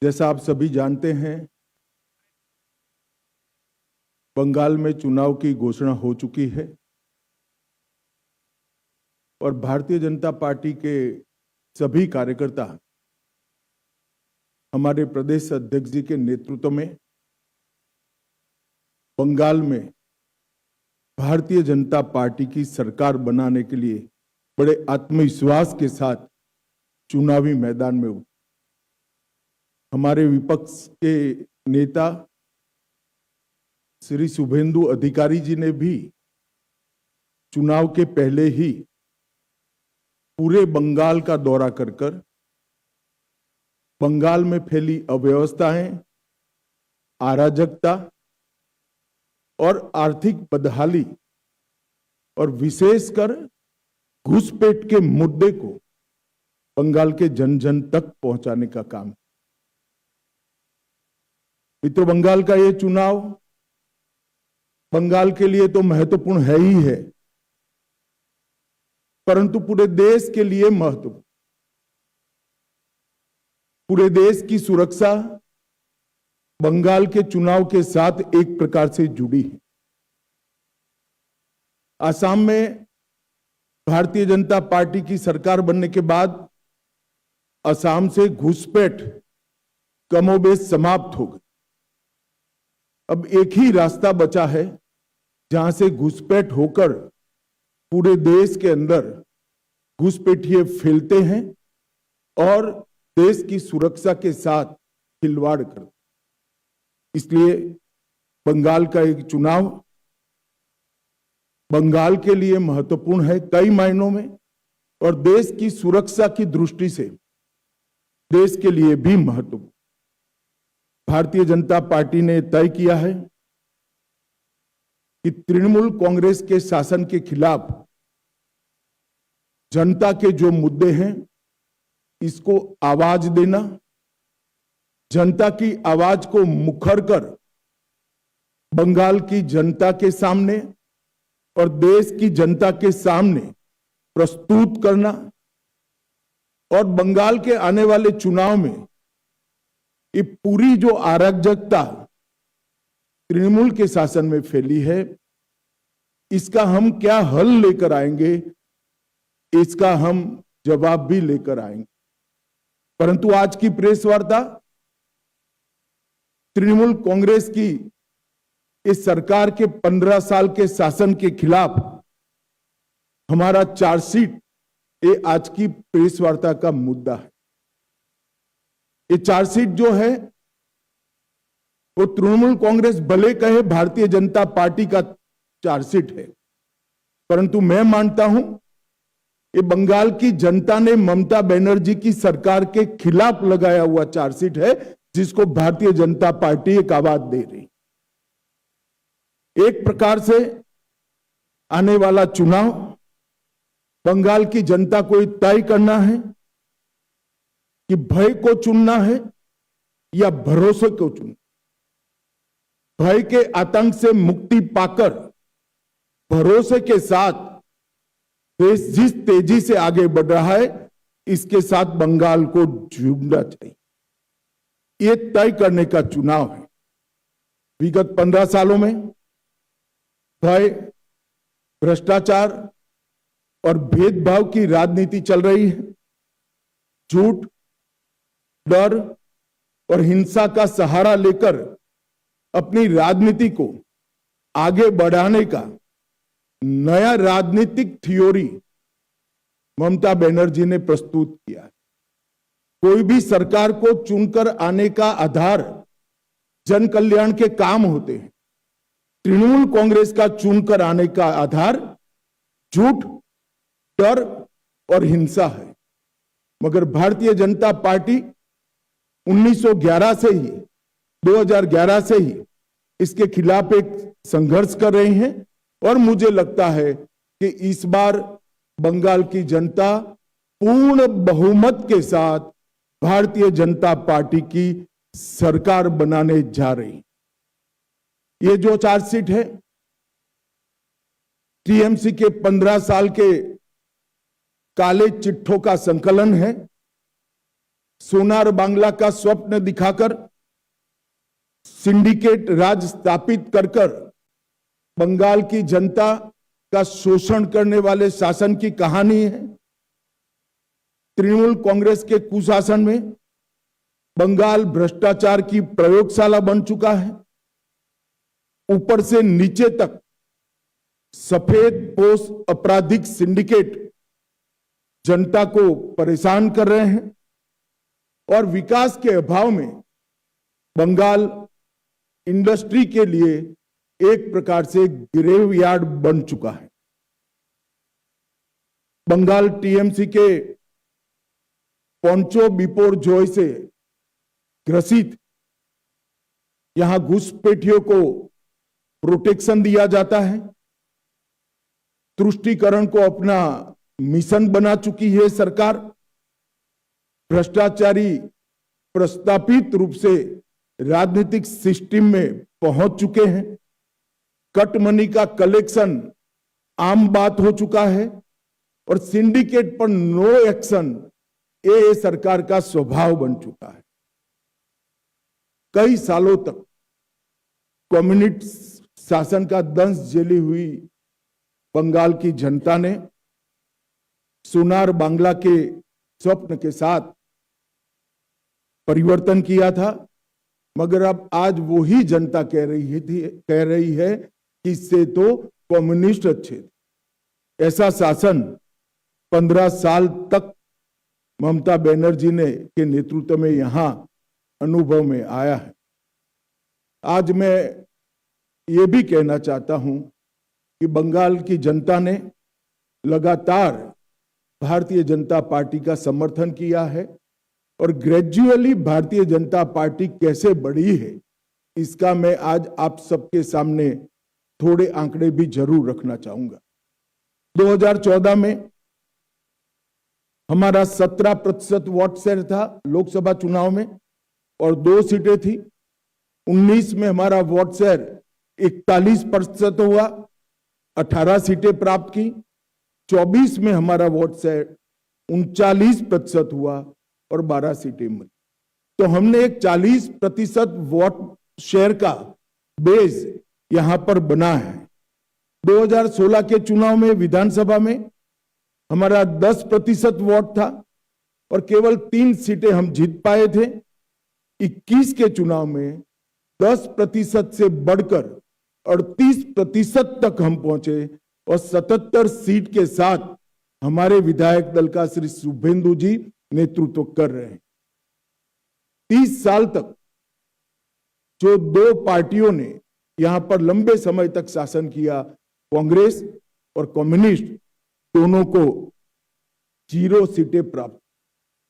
जैसा आप सभी जानते हैं, बंगाल में चुनाव की घोषणा हो चुकी है और भारतीय जनता पार्टी के सभी कार्यकर्ता हमारे प्रदेश अध्यक्ष जी के नेतृत्व में बंगाल में भारतीय जनता पार्टी की सरकार बनाने के लिए बड़े आत्मविश्वास के साथ चुनावी मैदान में उतरे। हमारे विपक्ष के नेता श्री शुभेंदु अधिकारी जी ने भी चुनाव के पहले ही पूरे बंगाल का दौरा कर बंगाल में फैली अव्यवस्थाएं, अराजकता और आर्थिक बदहाली और विशेषकर घुसपैठ के मुद्दे को बंगाल के जन जन तक पहुंचाने का काम। मित्रों, बंगाल का ये चुनाव बंगाल के लिए तो महत्वपूर्ण है ही है, परंतु पूरे देश के लिए महत्वपूर्ण। पूरे देश की सुरक्षा बंगाल के चुनाव के साथ एक प्रकार से जुड़ी है। असम में भारतीय जनता पार्टी की सरकार बनने के बाद असम से घुसपैठ कमोबेश समाप्त हो गई। अब एक ही रास्ता बचा है जहां से घुसपैठ होकर पूरे देश के अंदर घुसपैठिए फैलते हैं और देश की सुरक्षा के साथ खिलवाड़ करते। इसलिए बंगाल का एक चुनाव बंगाल के लिए महत्वपूर्ण है कई मायनों में, और देश की सुरक्षा की दृष्टि से देश के लिए भी महत्वपूर्ण। भारतीय जनता पार्टी ने तय किया है कि तृणमूल कांग्रेस के शासन के खिलाफ जनता के जो मुद्दे हैं इसको आवाज देना, जनता की आवाज को मुखर कर बंगाल की जनता के सामने और देश की जनता के सामने प्रस्तुत करना, और बंगाल के आने वाले चुनाव में ये पूरी जो अराजकता तृणमूल के शासन में फैली है इसका हम क्या हल लेकर आएंगे, इसका हम जवाब भी लेकर आएंगे। परंतु आज की प्रेस वार्ता तृणमूल कांग्रेस की इस सरकार के 15 साल के शासन के खिलाफ हमारा चार्जशीट, ये आज की प्रेस वार्ता का मुद्दा है। ये चार्जशीट जो है वो तृणमूल कांग्रेस भले कहे भारतीय जनता पार्टी का चार्जशीट है, परंतु मैं मानता हूं ये बंगाल की जनता ने ममता बनर्जी की सरकार के खिलाफ लगाया हुआ चार्जशीट है, जिसको भारतीय जनता पार्टी एक आवाज दे रही। एक प्रकार से आने वाला चुनाव बंगाल की जनता को तय करना है कि भय को चुनना है या भरोसे को चुनना। भय के आतंक से मुक्ति पाकर भरोसे के साथ देश जिस तेजी से आगे बढ़ रहा है इसके साथ बंगाल को जुड़ना चाहिए। ये तय करने का चुनाव है। विगत 15 सालों में भय, भ्रष्टाचार और भेदभाव की राजनीति चल रही है। झूठ, डर और हिंसा का सहारा लेकर अपनी राजनीति को आगे बढ़ाने का नया राजनीतिक थ्योरी ममता बनर्जी ने प्रस्तुत किया है। कोई भी सरकार को चुनकर आने का आधार जन कल्याण के काम होते हैं। तृणमूल कांग्रेस का चुनकर आने का आधार झूठ, डर और हिंसा है। मगर भारतीय जनता पार्टी 1911 से ही 2011 से ही इसके खिलाफ एक संघर्ष कर रही हैं, और मुझे लगता है कि इस बार बंगाल की जनता पूर्ण बहुमत के साथ भारतीय जनता पार्टी की सरकार बनाने जा रही। ये जो चार्जशीट है टीएमसी के 15 साल के काले चिट्ठों का संकलन है। सोनार बांग्ला का स्वप्न दिखाकर सिंडिकेट राज स्थापित कर बंगाल की जनता का शोषण करने वाले शासन की कहानी है। तृणमूल कांग्रेस के कुशासन में बंगाल भ्रष्टाचार की प्रयोगशाला बन चुका है। ऊपर से नीचे तक सफेद पोश आपराधिक सिंडिकेट जनता को परेशान कर रहे हैं और विकास के अभाव में बंगाल इंडस्ट्री के लिए एक प्रकार से ग्रेवयार्ड बन चुका है। बंगाल टीएमसी के पोंचो बिपोर जॉय से ग्रसित यहां घुसपैठियों को प्रोटेक्शन दिया जाता है। तुष्टीकरण को अपना मिशन बना चुकी है सरकार। भ्रष्टाचारी प्रस्तापित रूप से राजनीतिक सिस्टम में पहुंच चुके हैं। कट मनी का कलेक्शन आम बात हो चुका है और सिंडिकेट पर नो एक्शन ये सरकार का स्वभाव बन चुका है। कई सालों तक कम्युनिस्ट शासन का दंश झेली हुई बंगाल की जनता ने सोनार बांग्ला के स्वप्न के साथ परिवर्तन किया था, मगर अब आज वही जनता कह रही है कि इससे तो कम्युनिस्ट अच्छे थे। ऐसा शासन 15 साल तक ममता बनर्जी के नेतृत्व में यहां अनुभव में आया है। आज मैं ये भी कहना चाहता हूं कि बंगाल की जनता ने लगातार भारतीय जनता पार्टी का समर्थन किया है और ग्रेजुअली भारतीय जनता पार्टी कैसे बढ़ी है इसका मैं आज आप सबके सामने थोड़े आंकड़े भी जरूर रखना चाहूंगा। 2014 में हमारा 17% वोट शेयर था लोकसभा चुनाव में और 2 सीटें थी। 19 में हमारा वोट शेयर 41% हुआ, 18 सीटें प्राप्त की। 24 में हमारा वोट शेयर 39% हुआ और 12 सीटें मिली। तो हमने एक 40% वोट शेयर का बेस यहां पर बना है। 2016 के चुनाव में विधानसभा में हमारा 10% वोट था और केवल 3 सीटें हम जीत पाए थे। 21 के चुनाव में 10% से बढ़कर 38% तक हम पहुंचे और 77 सीट के साथ हमारे विधायक दल का श्री शुभेंदु जी नेतृत्व कर रहे हैं। 30 साल तक जो 2 पार्टियों ने यहां पर लंबे समय तक शासन किया, कांग्रेस और कम्युनिस्ट, दोनों को 0 सीटें प्राप्त।